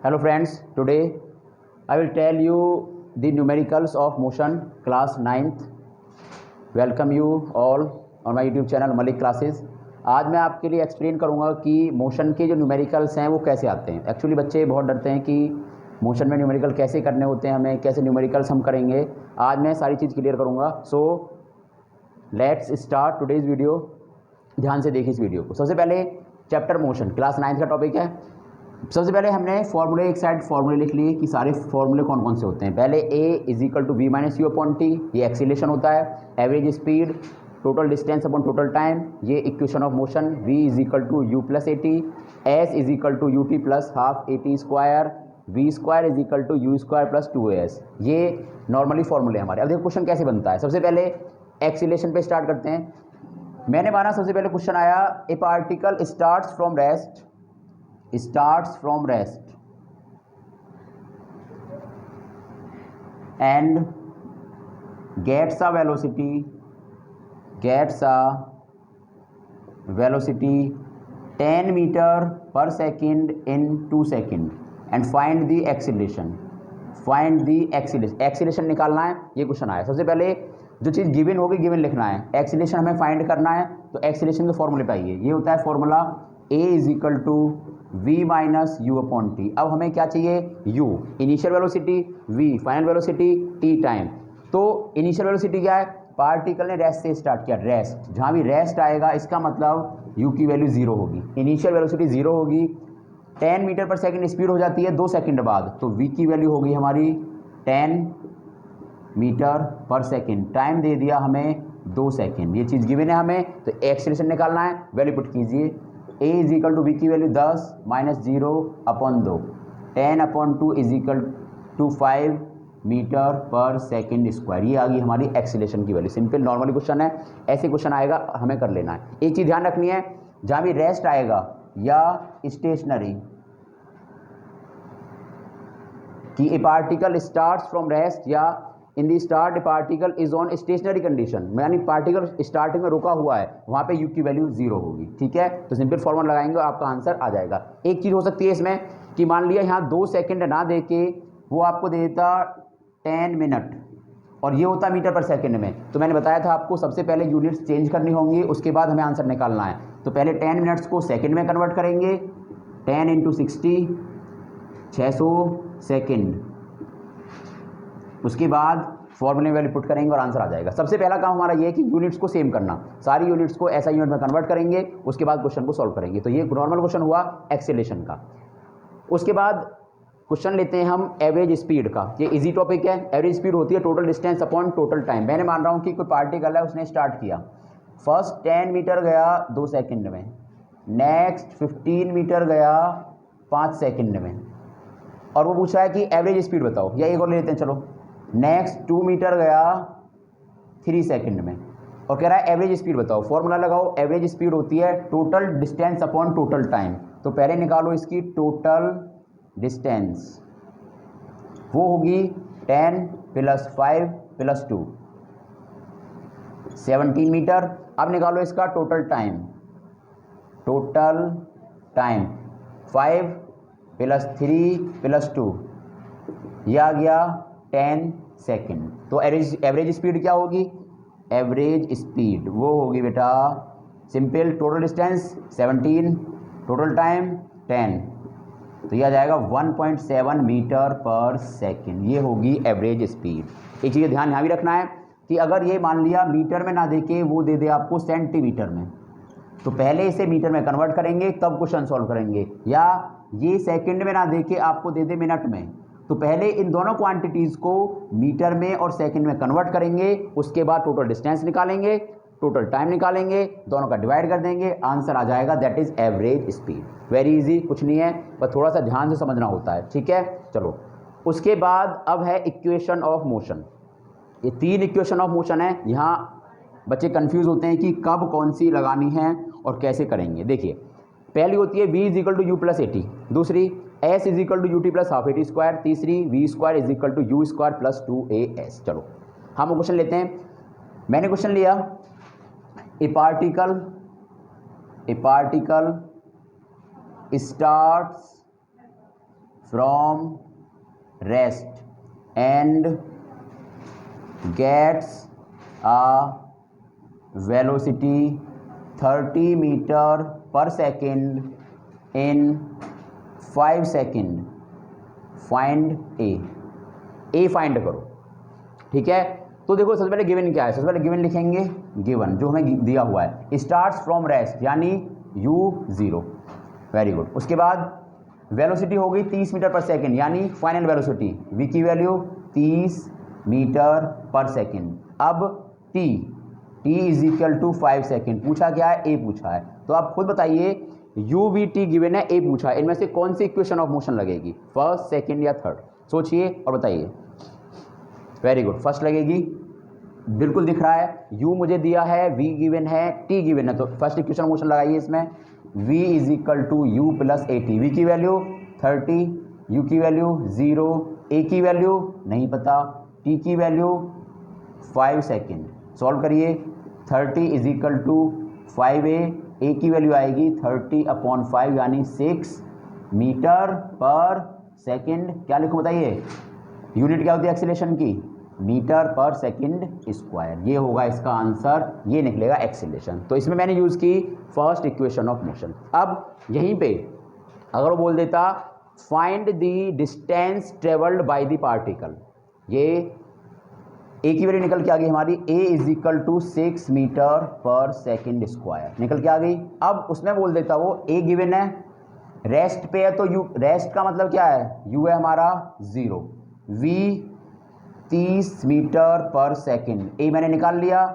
Hello friends, today I will tell you the numericals of motion class 9th. Welcome you all on my YouTube channel Malik Classes. आज मैं आपके लिए explain करूंगा कि motion के जो न्यूमेरिकल्स हैं वो कैसे आते हैं। एक्चुअली बच्चे बहुत डरते हैं कि मोशन में न्यूमेरिकल कैसे करने होते हैं, हमें कैसे न्यूमेरिकल्स हम करेंगे। आज मैं सारी चीज़ क्लियर करूंगा। So let's start today's video. ध्यान से देखिए इस वीडियो को। सबसे पहले चैप्टर मोशन क्लास 9th का टॉपिक है। सबसे पहले हमने फॉर्मूले एक साइड फॉर्मूले लिख लिए कि सारे फॉर्मूले कौन कौन से होते हैं। पहले a is equal to V minus you upon T, ये एक्सीलेशन होता है। Average speed, total distance upon total time, ये equation of motion. v is equal to you plus A T, S is equal to U T plus half A T square, V square is equal to you square plus 2as। ये normally फॉर्मूले हमारे। अब देखो question कैसे बनता है। सबसे पहले एक्सीलेशन पे स्टार्ट करते हैं। मैंने माना सबसे पहले क्वेश्चन आया, ए particle starts from rest and gets a velocity 10 meter per second in 2 seconds and find the acceleration। Acceleration निकालना है, ये क्वेश्चन आया। सबसे पहले जो चीज़ गिवन होगी गिवन लिखना है। एक्सीलेशन हमें फाइंड करना है तो एक्सीलेशन के फॉर्मूले पे आइए। ये होता है formula a is equal to v minus you upon t. अब हमें क्या चाहिए, u initial velocity, v final velocity, t time. तो इनिशियल वेलोसिटी क्या है, पार्टिकल ने रेस्ट से स्टार्ट किया। रेस्ट, जहाँ भी रेस्ट आएगा इसका मतलब u की वैल्यू 0 होगी, इनिशियल वेलोसिटी 0 होगी। 10 मीटर पर सेकंड स्पीड हो जाती है 2 सेकंड बाद, तो v की वैल्यू होगी हमारी 10 मीटर पर सेकंड। टाइम दे दिया हमें 2 सेकंड। ये चीज़ गिवन है हमें, तो एक्सीलरेशन निकालना है। वैल्यू पुट कीजिए। a is equal to V की value 10 minus 0 upon 2, 10 upon 2 is equal to 5 meter per second square. ये आ गई हमारी एक्सीलरेशन की वैल्यू। सिंपल नॉर्मली क्वेश्चन है, ऐसे क्वेश्चन आएगा हमें कर लेना है। एक चीज़ ध्यान रखनी है, जहाँ भी रेस्ट आएगा या स्टेशनरी, कि a particle starts from rest या in the start a particle is on stationary condition, यानी पार्टिकल स्टार्टिंग में रुका हुआ है, वहाँ पे यू की वैल्यू 0 होगी। ठीक है, तो सिंपल फॉर्मूला लगाएंगे और आपका आंसर आ जाएगा। एक चीज़ हो सकती है इसमें कि मान लिया यहाँ 2 सेकंड ना दे के वो आपको दे देता 10 मिनट और ये होता मीटर पर सेकंड में, तो मैंने बताया था आपको सबसे पहले यूनिट्स चेंज करनी होंगी, उसके बाद हमें आंसर निकालना है। तो पहले 10 मिनट्स को सेकेंड में कन्वर्ट करेंगे, 10 इंटू 60 600 सेकेंड। उसके बाद फॉर्मूले वैल्यू पुट करेंगे और आंसर आ जाएगा। सबसे पहला काम हमारा ये है कि यूनिट्स को सेम करना, सारी यूनिट्स को ऐसा यूनिट में कन्वर्ट करेंगे, उसके बाद क्वेश्चन को सॉल्व करेंगे। तो ये नॉर्मल क्वेश्चन हुआ एक्सीलरेशन का। उसके बाद क्वेश्चन लेते हैं हम एवरेज स्पीड का। ये इजी टॉपिक है। एवरेज स्पीड होती है total distance upon total time. मैंने मान रहा हूँ कि कोई पार्टिकल है, उसने स्टार्ट किया, फर्स्ट 10 मीटर गया 2 सेकेंड में, नेक्स्ट 15 मीटर गया 5 सेकेंड में, और वो पूछ रहा है कि एवरेज स्पीड बताओ। या एक और ले लेते हैं, चलो, नेक्स्ट 2 मीटर गया 3 सेकंड में और कह रहा है एवरेज स्पीड बताओ। फॉर्मूला लगाओ, एवरेज स्पीड होती है total distance upon total time. तो पहले निकालो इसकी टोटल डिस्टेंस, वो होगी 10 प्लस 5 प्लस 2 17 मीटर। अब निकालो इसका टोटल टाइम 5 प्लस 3 प्लस 2, यह आ गया 10 सेकेंड। तो एवरेज स्पीड क्या होगी, एवरेज स्पीड वो होगी बेटा simple, total distance 17, total time 10, तो यह आ जाएगा 1.7 मीटर पर सेकेंड। ये होगी एवरेज स्पीड। एक चीज़ ध्यान यहाँ भी रखना है कि अगर ये मान लिया मीटर में ना दे के वो दे दे आपको सेंटीमीटर में, तो पहले इसे मीटर में कन्वर्ट करेंगे तब क्वेश्चन सॉल्व करेंगे। या ये सेकंड में ना दे के आपको दे दे मिनट में, तो पहले इन दोनों क्वांटिटीज़ को मीटर में और सेकंड में कन्वर्ट करेंगे, उसके बाद टोटल डिस्टेंस निकालेंगे, टोटल टाइम निकालेंगे, दोनों का डिवाइड कर देंगे, आंसर आ जाएगा, that is average speed. Very easy, कुछ नहीं है, बस थोड़ा सा ध्यान से समझना होता है। ठीक है, चलो उसके बाद अब है इक्वेशन ऑफ मोशन। ये 3 इक्वेशन ऑफ मोशन है। यहाँ बच्चे कंफ्यूज होते हैं कि कब कौन सी लगानी है और कैसे करेंगे। देखिए, पहली होती है v is equal to you plus A t, दूसरी s is equal to U T plus half A T square, तीसरी v square is equal to you square plus 2as। चलो हम क्वेश्चन लेते हैं। मैंने क्वेश्चन लिया, a particle starts from rest and gets a velocity 30 meter per second in 5 second, find A find करो। ठीक है, तो देखो सबसे पहले गिवन क्या है, सबसे पहले गिवन लिखेंगे, गिवन जो हमें दिया हुआ है स्टार्ट्स फ्रॉम रेस्ट यानी u0, वेरी गुड। उसके बाद वेलोसिटी हो गई 30 मीटर पर सेकेंड यानी फाइनल वेलोसिटी, v की वैल्यू 30 मीटर पर सेकेंड। अब t is equal to 5 second, पूछा क्या है, a पूछा है। तो आप खुद बताइए u/v/t गिवन है, a पूछा है, इनमें से कौन सी इक्वेशन ऑफ मोशन लगेगी, फर्स्ट, सेकेंड या थर्ड, सोचिए और बताइए। वेरी गुड, फर्स्ट लगेगी, बिल्कुल दिख रहा है, u मुझे दिया है, v गिवन है, t गिवन है, तो फर्स्ट इक्वेशन मोशन लगाइए इसमें, v is equal to u plus at, v की वैल्यू 30, u की वैल्यू 0, a की वैल्यू नहीं पता, t की वैल्यू 5 सेकेंड। सॉल्व करिए, 30 is equal to 5a, a की वैल्यू आएगी 30/5 यानी 6 मीटर पर सेकेंड। क्या लिखूं बताइए, यूनिट क्या होती है एक्सीलरेशन की, मीटर पर सेकेंड स्क्वायर। ये होगा इसका आंसर, ये निकलेगा एक्सीलरेशन। तो इसमें मैंने यूज़ की फर्स्ट इक्वेशन ऑफ मोशन। अब यहीं पे अगर वो बोल देता find the distance travelled by the particle, ये ए की वैल्यू निकल के आ गई हमारी, a is equal to 6 metre per second square निकल के आ गई। अब उसमें बोल देता वो a गिवन है, रेस्ट पे है तो u, रेस्ट का मतलब क्या है, u है हमारा 0, v 30 metre per second, a मैंने निकाल लिया,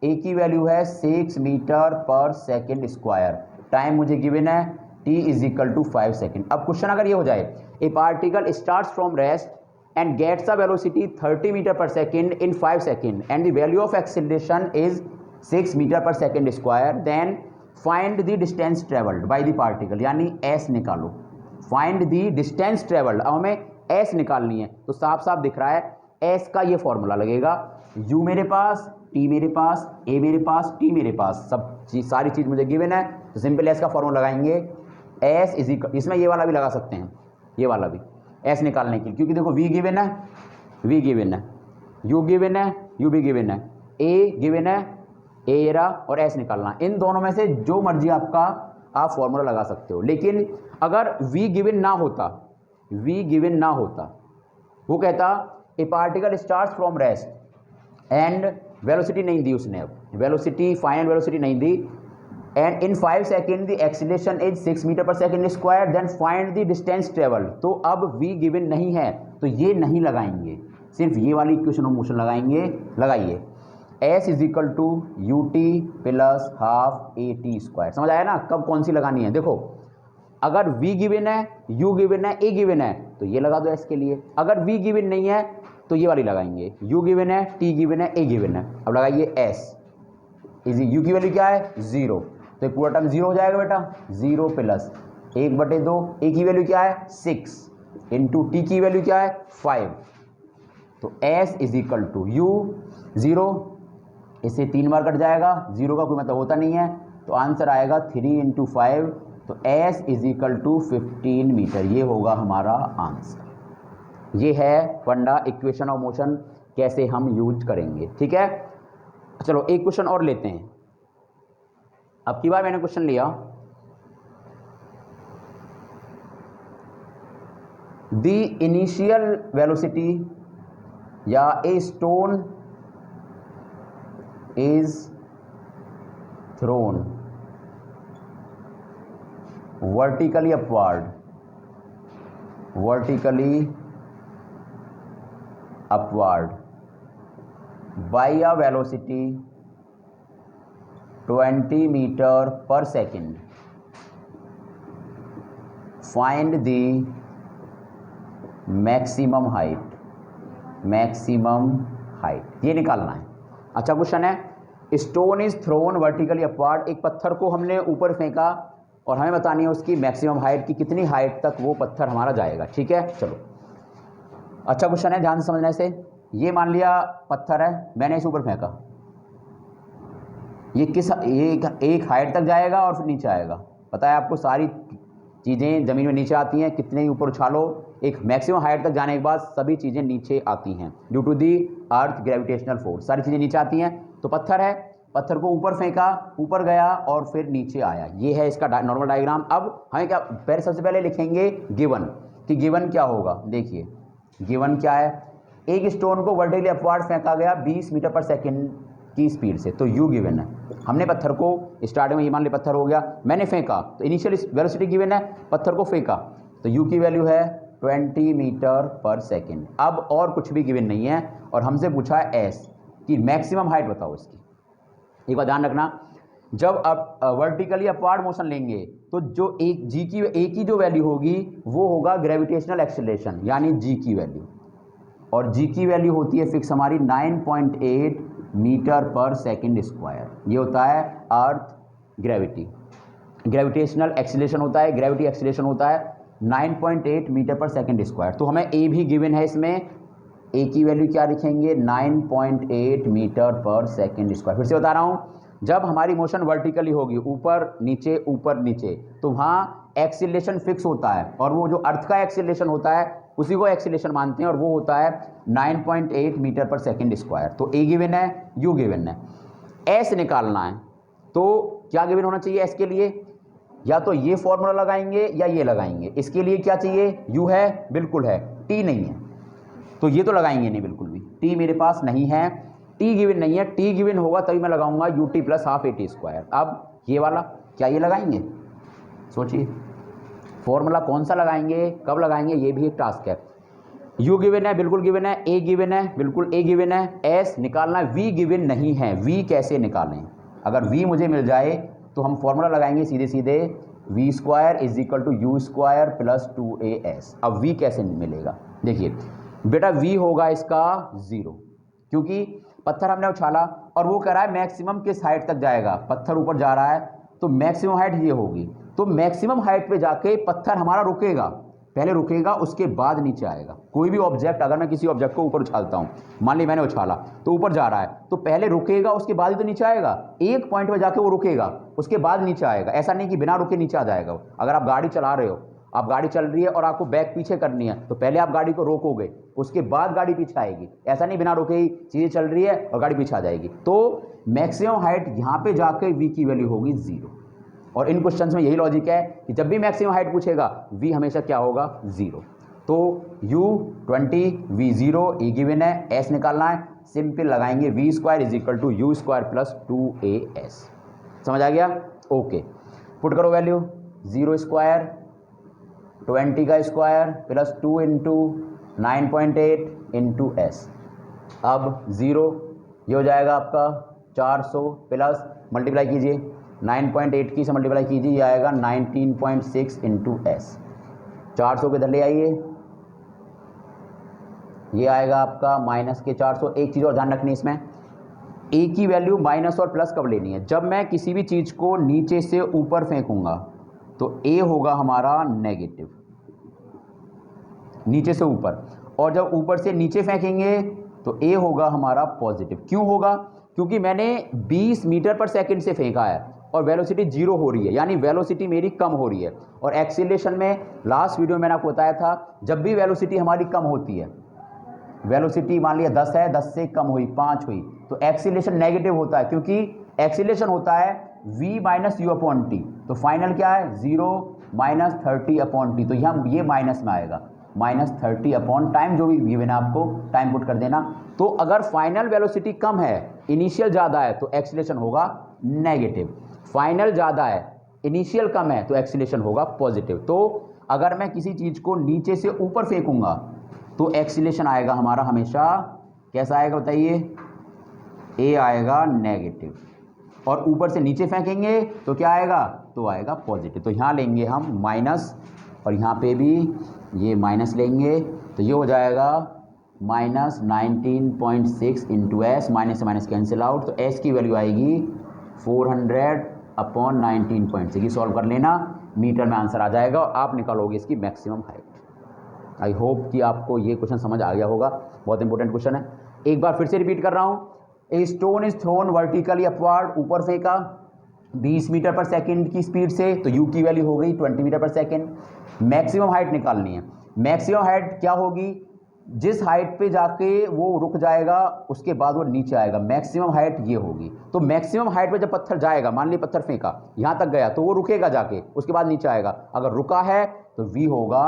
a की वैल्यू है 6 metre per second square, time मुझे गिवन है t is equal to 5 second. अब क्वेश्चन अगर ये हो जाए, a particle starts from rest and gets a velocity 30 meter per second in 5 seconds and the value of acceleration is 6 meter per second square, then find the distance traveled by the particle यानी s निकालो, find the distance traveled। अब हमें s निकालनी है, तो साफ साफ दिख रहा है s का ये फॉर्मूला लगेगा, u मेरे पास, t मेरे पास, a मेरे पास, t मेरे पास, सब चीज़ सारी चीज़ मुझे गिवन है, तो सिंपल s का फॉर्मूला लगाएंगे, s इज इक्वल, इसमें ये वाला भी लगा सकते हैं, ये वाला भी एस निकालने के लिए, क्योंकि देखो v गिवन है, v गिवन है, u गिवन है, u भी गिवन है, a गिवन है, a एरा और s निकालना, इन दोनों में से जो मर्जी आपका आप फॉर्मूला लगा सकते हो। लेकिन अगर v गिवन ना होता, v गिवन ना होता, वो कहता a particle starts from rest and velocity नहीं दी उसने, अब वेलोसिटी फाइनल वेलोसिटी नहीं दी, and in 5 seconds the acceleration is 6 metre per second square, then find the distance travel। तो अब v गिवन नहीं है तो ये नहीं लगाएंगे, सिर्फ ये वाली इक्वेशन ऑफ मोशन लगाएंगे। लगाइए, s is equal to U T plus half A T square, समझ आया ना कब कौन सी लगानी है। देखो अगर v गिवन है, u गिवन है, a गिवन है तो ये लगा दो s के लिए, अगर v गिवन नहीं है तो ये वाली लगाएंगे, u गिवन है, t गिवन है, a गिवन है। अब लगाइए s इज, u की वैल्यू क्या है 0, तो पूरा टर्म 0 हो जाएगा बेटा, 0 प्लस 1/2, a की वैल्यू क्या है 6 इंटू t की वैल्यू क्या है 5, तो s is equal to u 0, इससे 3 बार कट जाएगा, 0 का कोई मतलब होता नहीं है, तो आंसर आएगा 3 इंटू 5, तो s is equal to 15 metre, ये होगा हमारा आंसर। ये है फंडा इक्वेशन ऑफ मोशन, कैसे हम यूज करेंगे। ठीक है, चलो एक क्वेश्चन और लेते हैं। अब की बार मैंने क्वेश्चन लिया, द इनिशियल वेलोसिटी या a stone is thrown vertically upward by a velocity 20 meter per second, find the maximum height, ये निकालना है। अच्छा क्वेश्चन है, stone is thrown vertically upward, एक पत्थर को हमने ऊपर फेंका और हमें बतानी है उसकी मैक्सिमम हाइट की, कितनी हाइट तक वो पत्थर हमारा जाएगा। ठीक है, चलो अच्छा क्वेश्चन है, ध्यान से समझने से। ये मान लिया पत्थर है, मैंने इसे ऊपर फेंका, ये किस एक हाइट तक जाएगा और फिर नीचे आएगा। पता है आपको सारी चीज़ें ज़मीन में नीचे आती हैं, कितने ही ऊपर उछालो एक मैक्सिमम हाइट तक जाने के बाद सभी चीज़ें नीचे आती हैं due to the earth gravitational force, सारी चीज़ें नीचे आती हैं। तो पत्थर है, पत्थर को ऊपर फेंका, ऊपर गया और फिर नीचे आया, ये है इसका नॉर्मल डायग्राम। अब हमें क्या पहले, सबसे पहले लिखेंगे गिवन, कि गिवन क्या होगा। देखिए गिवन क्या है, एक स्टोन को वर्टिकली अपवार्ड फेंका गया 20 मीटर पर सेकेंड की स्पीड से, तो यू गिवन है। हमने पत्थर को स्टार्टिंग में, ये मान ली पत्थर हो गया, मैंने फेंका तो इनिशियल वेलोसिटी गिवन है, पत्थर को फेंका तो यू की वैल्यू है 20 मीटर पर सेकेंड। अब और कुछ भी गिवन नहीं है और हमसे पूछा है एस की मैक्सिमम हाइट बताओ इसकी। एक बात ध्यान रखना, जब आप वर्टिकली अपवार्ड मोशन लेंगे तो जो एक की जो वैल्यू होगी वो होगा ग्रेविटेशनल एक्सेलरेशन यानी जी की वैल्यू, और जी की वैल्यू होती है फिक्स हमारी 9.8 मीटर पर सेकेंड स्क्वायर। ये होता है अर्थ ग्रेविटेशनल एक्सेलरेशन होता है, ग्रेविटी एक्सेलरेशन होता है 9.8 मीटर पर सेकेंड स्क्वायर। तो हमें ए भी गिवन है, इसमें ए की वैल्यू क्या लिखेंगे 9.8 मीटर पर सेकेंड स्क्वायर। फिर से बता रहा हूँ, जब हमारी मोशन वर्टिकली होगी ऊपर नीचे तो वहाँ एक्सीलरेशन फिक्स होता है, और वो जो अर्थ का एक्सीलरेशन होता है उसी को एक्सीलरेशन मानते हैं, और वो होता है 9.8 मीटर पर सेकेंड स्क्वायर। तो ए गिवन है, यू गिवन है, एस निकालना है तो क्या गिवन होना चाहिए एस के लिए, या तो ये फॉर्मूला लगाएंगे या ये लगाएंगे। इसके लिए क्या चाहिए, यू है, बिल्कुल है, टी नहीं है तो ये तो लगाएंगे नहीं बिल्कुल भी, टी मेरे पास नहीं है, टी गिवन नहीं है, टी गिवन होगा तभी मैं लगाऊंगा U T plus half A T square. अब ये वाला क्या ये लगाएंगे, सोचिए फॉर्मूला कौन सा लगाएंगे, कब लगाएंगे, ये भी एक टास्क है। यू गिवन है, बिल्कुल गिवन है, ए गिवन है, बिल्कुल ए गिवन है, एस निकालना, वी गिवन नहीं है, वी कैसे निकालें। अगर वी मुझे मिल जाए तो हम फॉर्मूला लगाएंगे सीधे सीधे v square is equal to you square plus 2as। अब वी कैसे मिलेगा, देखिए बेटा वी होगा इसका 0, क्योंकि पत्थर हमने उछाला और वो कह रहा है मैक्सिमम किस हाइट तक जाएगा, पत्थर ऊपर जा रहा है तो मैक्सिमम हाइट ये होगी, तो मैक्सिमम हाइट पे जाके पत्थर हमारा रुकेगा, पहले रुकेगा उसके बाद नीचे आएगा। कोई भी ऑब्जेक्ट, अगर मैं किसी ऑब्जेक्ट को ऊपर उछालता हूँ, मान ली मैंने उछाला तो ऊपर जा रहा है तो पहले रुकेगा उसके बाद ही तो नीचे आएगा, एक पॉइंट पे जाके वो रुकेगा उसके बाद नीचे आएगा, ऐसा नहीं कि बिना रुके नीचे आ जाएगा। अगर आप गाड़ी चला रहे हो, आप गाड़ी चल रही है और आपको बैक पीछे करनी है तो पहले आप गाड़ी को रोकोगे उसके बाद गाड़ी पीछे आएगी, ऐसा नहीं बिना रुके ही चीज़ें चल रही है और गाड़ी पीछे आ जाएगी। तो मैक्सिमम हाइट यहाँ पे जाके वी की वैल्यू होगी 0, और इन क्वेश्चंस में यही लॉजिक है कि जब भी मैक्सिमम हाइट पूछेगा वी हमेशा क्या होगा 0। तो u 20 v 0 ए गिवन है, एस निकालना है, सिंपल लगाएंगे v square is equal to you square plus 2as। समझ आ गया, ओके पुट करो वैल्यू 0 स्क्वायर 20 का square plus 2 into 9.8 into s. अब 0 ये हो जाएगा आपका 400 प्लस मल्टीप्लाई कीजिए 9.8 की से मल्टीप्लाई कीजिए, ये आएगा 19.6 इंटू एस। 400 के इधर ले आइए, ये आएगा आपका माइनस के 400। एक चीज़ और ध्यान रखनी इसमें, ए की वैल्यू माइनस और प्लस कब लेनी है, जब मैं किसी भी चीज़ को नीचे से ऊपर फेंकूंगा तो ए होगा हमारा नेगेटिव, नीचे से ऊपर, और जब ऊपर से नीचे फेंकेंगे तो ए होगा हमारा पॉजिटिव। क्यों होगा, क्योंकि मैंने 20 मीटर पर सेकंड से फेंका है और वेलोसिटी 0 हो रही है, यानी वेलोसिटी मेरी कम हो रही है। और एक्सीलरेशन में लास्ट वीडियो में मैंने आपको बताया था, जब भी वेलोसिटी हमारी कम होती है, वेलोसिटी मान लिया 10 है, 10 से कम हुई 5 हुई, तो एक्सीलरेशन नेगेटिव होता है, क्योंकि एक्सीलरेशन होता है v minus you upon T. तो फाइनल क्या है 0 माइनस 30 अपॉन टी, तो यहाँ ये माइनस में आएगा माइनस 30 अपॉन टाइम, जो भी गिवन है आपको टाइम पुट कर देना। तो अगर फाइनल वेलोसिटी कम है, इनिशियल ज़्यादा है तो एक्सीलरेशन होगा नेगेटिव, फाइनल ज़्यादा है इनिशियल कम है तो एक्सीलरेशन होगा पॉजिटिव। तो अगर मैं किसी चीज़ को नीचे से ऊपर फेंकूंगा तो एक्सीलरेशन आएगा हमारा हमेशा कैसा आएगा बताइए, ए आएगा नेगेटिव, और ऊपर से नीचे फेंकेंगे तो क्या आएगा, तो आएगा पॉजिटिव। तो यहाँ लेंगे हम माइनस, और यहाँ पे भी ये माइनस लेंगे, तो ये हो जाएगा माइनस 19.6 इंटू एस, माइनस से माइनस कैंसिल आउट, तो एस की वैल्यू आएगी 400 अपॉन 19.6। सॉल्व कर लेना, मीटर में आंसर आ जाएगा और आप निकालोगे इसकी मैक्सिमम हाइट। आई होप कि आपको ये क्वेश्चन समझ आ गया होगा, बहुत इंपॉर्टेंट क्वेश्चन है। एक बार फिर से रिपीट कर रहा हूँ, ए stone is thrown vertically upward, ऊपर फेंका 20 मीटर पर सेकंड की स्पीड से, तो यू की वैल्यू हो गई 20 meter per second. Maximum height निकालनी है, मैक्सिमम हाइट क्या होगी, जिस हाइट पे जाके वो रुक जाएगा उसके बाद वो नीचे आएगा, मैक्सिमम हाइट ये होगी। तो मैक्सिमम हाइट पे जब पत्थर जाएगा, मान ली पत्थर फेंका यहाँ तक गया तो वो रुकेगा जाके, उसके बाद नीचे आएगा। अगर रुका है तो v होगा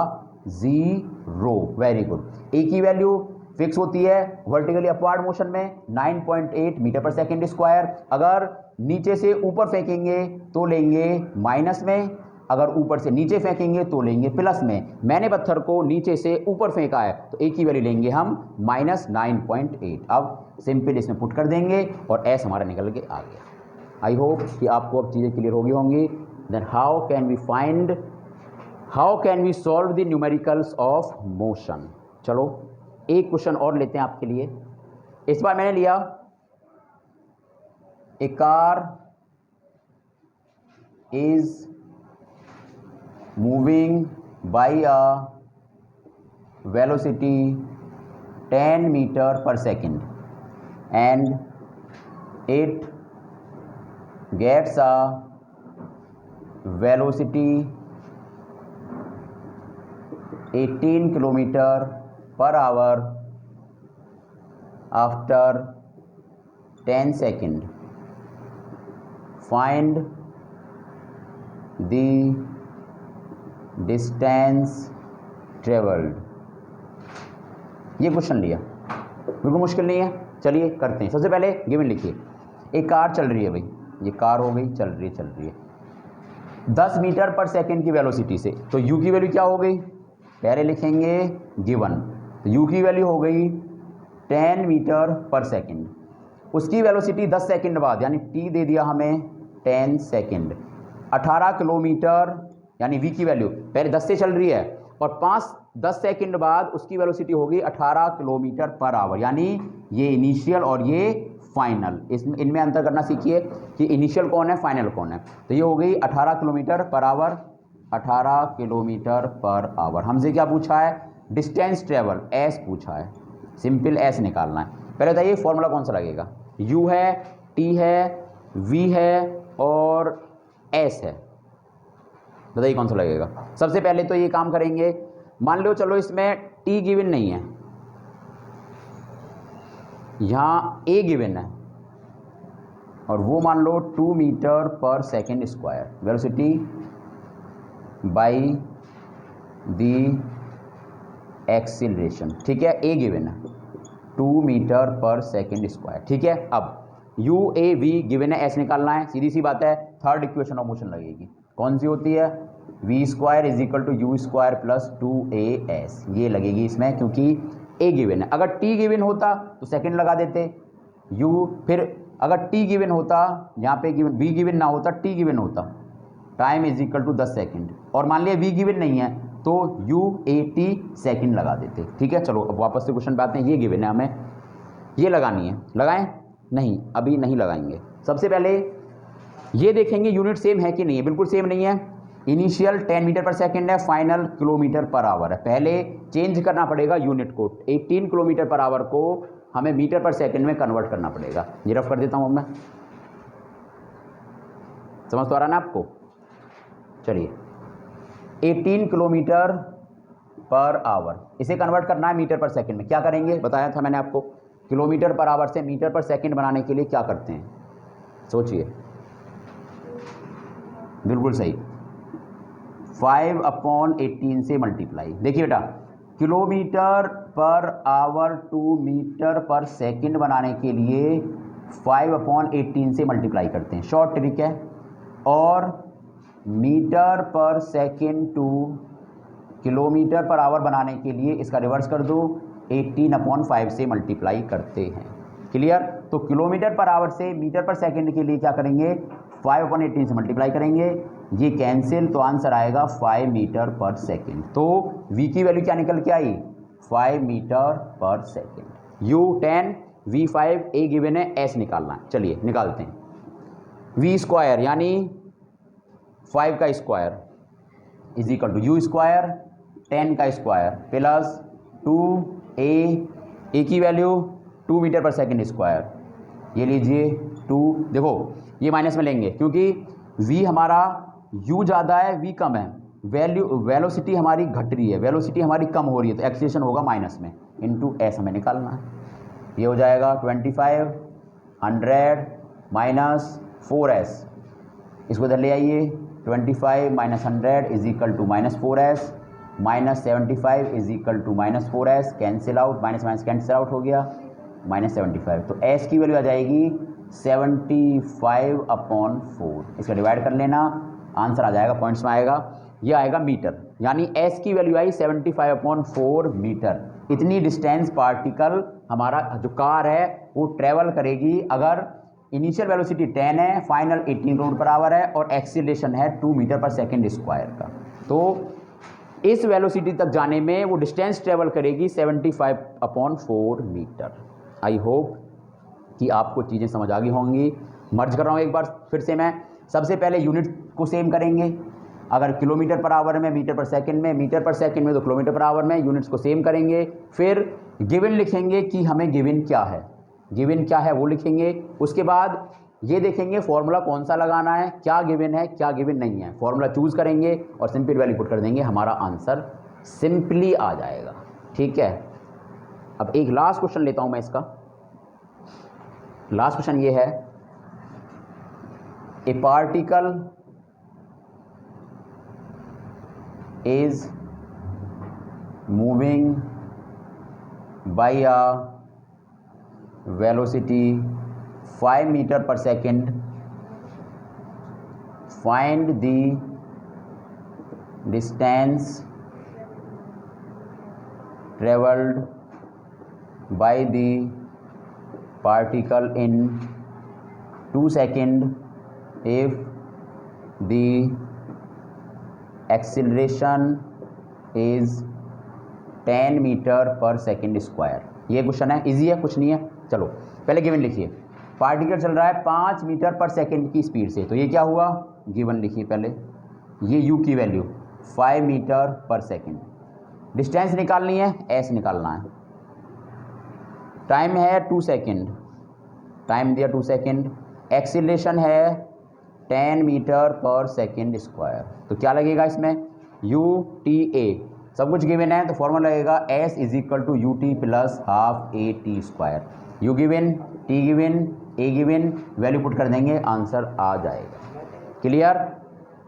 0। Very good. ए की वैल्यू फिक्स होती है वर्टिकली अपवार्ड मोशन में 9.8 मीटर पर सेकेंड स्क्वायर। अगर नीचे से ऊपर फेंकेंगे तो लेंगे माइनस में, अगर ऊपर से नीचे फेंकेंगे तो लेंगे प्लस में। मैंने पत्थर को नीचे से ऊपर फेंका है तो ए की वैल्यू लेंगे हम -9.8। अब सिंपल इसमें पुट कर देंगे और एस हमारा निकल के आ गया। आई होप कि आपको अब चीज़ें क्लियर होगी होंगी। Then how can we solve the numericals of motion. चलो एक क्वेश्चन और लेते हैं आपके लिए। इस बार मैंने लिया a car is moving by a velocity 10 meter per second and it gets a velocity 18 kilometer per hour after 10 seconds. Find the distance travelled. ये क्वेश्चन लिया, बिल्कुल मुश्किल नहीं है। चलिए करते हैं। सबसे पहले गिवन लिखिए, एक कार चल रही है भाई, ये कार हो गई, चल रही है 10 मीटर पर सेकंड की वेलोसिटी से। तो u की वैल्यू क्या हो गई, पहले लिखेंगे गिवन, तो u की वैल्यू हो गई 10 मीटर पर सेकंड। उसकी वेलोसिटी 10 सेकंड बाद, यानी t दे दिया हमें 10 सेकंड। 18 किलोमीटर यानी v की वैल्यू पहले 10 से चल रही है और 10 सेकंड बाद उसकी वेलोसिटी होगी 18 किलोमीटर पर आवर, यानी ये इनिशियल और ये फाइनल। इनमें अंतर करना सीखिए कि इनिशियल कौन है, फाइनल कौन है। तो ये हो गई 18 kilometre per our, 18 kilometre per our. हमसे क्या पूछा है, डिस्टेंस ट्रेवल, एस पूछा है। सिंपल एस निकालना है। पहले बताइए फॉर्मूला कौन सा लगेगा, u है, t है, v है और s है। बताइए कौन सा लगेगा। सबसे पहले तो ये काम करेंगे, मान लो चलो इसमें t गिवन नहीं है, यहाँ a गिवन है और वो मान लो 2 metre per second square velocity by the acceleration. ठीक है, a गिवन है 2 मीटर पर सेकेंड स्क्वायर। ठीक है, अब u a v गिवन है, s निकालना है। सीधी सी बात है, थर्ड इक्वेशन ऑफ मोशन लगेगी। कौन सी होती है, v square is equal to you square plus 2as, ये लगेगी इसमें क्योंकि a गिवन है। अगर t गिवन होता तो सेकंड लगा देते u, फिर अगर t गिवन होता, यहाँ पे गिवन v गिवन ना होता, t गिवन होता, time is equal to 10 second. और मान लिया v गिवन नहीं है तो u a t सेकंड लगा देते। ठीक है, चलो अब वापस से क्वेश्चन पे आते हैं। ये गिवन है, हमें ये लगानी है, लगाएं? नहीं, अभी नहीं लगाएंगे। सबसे पहले ये देखेंगे यूनिट सेम है कि नहीं है। बिल्कुल सेम नहीं है। इनिशियल 10 मीटर पर सेकंड है, फाइनल किलोमीटर पर आवर है। पहले चेंज करना पड़ेगा यूनिट को, 18 किलोमीटर पर आवर को हमें मीटर पर सेकंड में कन्वर्ट करना पड़ेगा। ये रफ कर देता हूँ मैं, समझ तो आ रहा ना आपको। चलिए 18 किलोमीटर पर आवर, इसे कन्वर्ट करना है मीटर पर सेकंड में। क्या करेंगे, बताया था मैंने आपको, किलोमीटर पर आवर से मीटर पर सेकंड बनाने के लिए क्या करते हैं, सोचिए। बिल्कुल सही, 5/18 से मल्टीप्लाई। देखिए बेटा, kilometre per hour to metre per second बनाने के लिए 5/18 से मल्टीप्लाई करते हैं, शॉर्ट ट्रिक है। और metre per second two kilometre per our बनाने के लिए इसका रिवर्स कर दो, 18/5 से मल्टीप्लाई करते हैं। क्लियर। तो किलोमीटर पर आवर से मीटर पर सेकंड के लिए क्या करेंगे, 5/18 से मल्टीप्लाई करेंगे, ये कैंसिल, तो आंसर आएगा 5 मीटर पर सेकंड। तो v की वैल्यू क्या निकल के आई, 5 meter per second. u 10 v 5 a given है, s निकालना है। चलिए निकालते हैं। v स्क्वायर यानी 5 का square is equal to u square 10 का स्क्वायर प्लस 2a की value 2 metre per second square, ये लीजिए 2। देखो ये माइनस में लेंगे क्योंकि v हमारा u ज़्यादा है v कम है, वेलोसिटी हमारी घट रही है, वेलोसिटी हमारी कम हो रही है, तो एक्सीलरेशन होगा माइनस में, इनटू एस हमें निकालना है। ये हो जाएगा 25 100 माइनस 4s, इसको इधर ले आइए, 25 minus 100 is equal to minus 4s, minus 75 is equal to minus 4s, cancel out, minus minus cancel out हो गया, माइनस 75। तो s की वैल्यू आ जाएगी 75/4, इसका डिवाइड कर लेना, आंसर आ जाएगा, पॉइंट्स में आएगा, ये आएगा मीटर, यानी s की वैल्यू आई 75/4 मीटर। इतनी डिस्टेंस पार्टिकल हमारा जो कार है वो ट्रेवल करेगी अगर इनिशियल वेलोसिटी 10 है, फाइनल 18 km/h है और एक्सीलरेशन है 2 मीटर पर सेकेंड स्क्वायर का। तो इस वेलोसिटी तक जाने में वो डिस्टेंस ट्रेवल करेगी 75/4 मीटर। आई होप कि आपको चीज़ें समझ आ गई होंगी। मर्ज कर रहा हूँ एक बार फिर से मैं। सबसे पहले यूनिट को सेम करेंगे, अगर किलोमीटर पर आवर में, मीटर पर सेकंड में, मीटर पर सेकंड में तो किलोमीटर पर आवर में, यूनिट्स को सेम करेंगे। फिर गिवन लिखेंगे कि हमें गिवन क्या है, गिवन क्या है वो लिखेंगे। उसके बाद ये देखेंगे फॉर्मूला कौन सा लगाना है, क्या गिवन है क्या गिवन नहीं है, फॉर्मूला चूज़ करेंगे और सिंपल वैल्यू पुट कर देंगे, हमारा आंसर सिंपली आ जाएगा। ठीक है, अब एक लास्ट क्वेश्चन लेता हूँ मैं इसका। लास्ट क्वेश्चन ये है, ए particle is moving by a velocity 5 meter per second. Find the distance traveled by the particle in 2 seconds if the acceleration is 10 metre per second square. ये क्वेश्चन है, easy है, कुछ नहीं है। चलो पहले गिवन लिखिए, पार्टिकल चल रहा है 5 मीटर पर सेकेंड की स्पीड से, तो ये क्या हुआ, गिवन लिखिए पहले, ये u की value 5 meter per second, distance निकालनी है, s निकालना है, टाइम है 2 सेकेंड, टाइम दिया 2 सेकेंड, एक्सीलरेशन है 10 मीटर पर सेकेंड स्क्वायर। तो क्या लगेगा इसमें, UTA, सब कुछ गिवन है तो फॉर्मूला लगेगा S is equal to UT plus half AT square. U given, T given, A given, value put कर देंगे, आंसर आ जाएगा। क्लियर,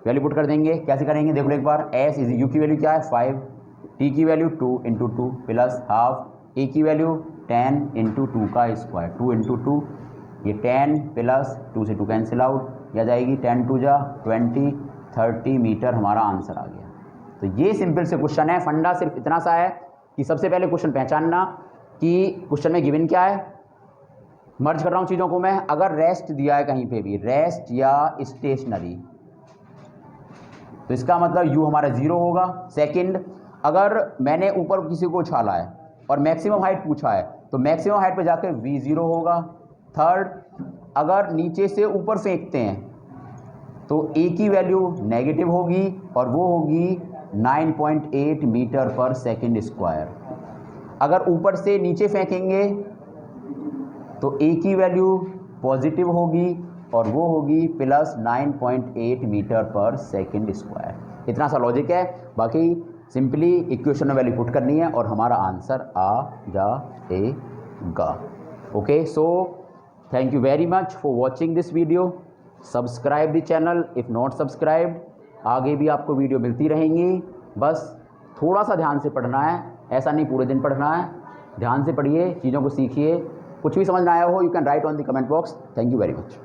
वैल्यू पुट कर देंगे, कैसे करेंगे देख लो एक बार। S इज, U की वैल्यू क्या है 5, T की वैल्यू 2 × 2 प्लस हाफ, A की वैल्यू 10 × 2 का स्क्वायर, 2 × 2, ये 10 प्लस 2 से 2 कैंसिल आउट, या जाएगी 10 × 2 = 20, 30 मीटर हमारा आंसर आ गया। तो ये सिंपल से क्वेश्चन है, फंडा सिर्फ इतना सा है कि सबसे पहले क्वेश्चन पहचानना कि क्वेश्चन में गिवन क्या है। मर्ज कर रहा हूँ चीज़ों को मैं, अगर रेस्ट दिया है कहीं पे भी, रेस्ट या स्टेशनरी, तो इसका मतलब u हमारा 0 होगा। सेकंड, अगर मैंने ऊपर किसी को उछाला है और मैक्सिमम हाइट पूछा है तो मैक्सिमम हाइट पे जाकर v 0 होगा। थर्ड, अगर नीचे से ऊपर फेंकते हैं तो a की वैल्यू नेगेटिव होगी और वो होगी 9.8 मीटर पर सेकेंड स्क्वायर। अगर ऊपर से नीचे फेंकेंगे तो a की वैल्यू पॉजिटिव होगी और वो होगी plus 9.8 metre per second square. इतना सा लॉजिक है, बाकी सिंपली इक्वेशन में वैल्यू पुट करनी है और हमारा आंसर आ जाएगा। Okay, so thank you very much for watching this video. Subscribe the channel if not subscribed. आगे भी आपको वीडियो मिलती रहेंगी, बस थोड़ा सा ध्यान से पढ़ना है, ऐसा नहीं पूरे दिन पढ़ना है। ध्यान से पढ़िए, चीज़ों को सीखिए। कुछ भी समझ ना आया हो, you can write on the comment box. Thank you very much.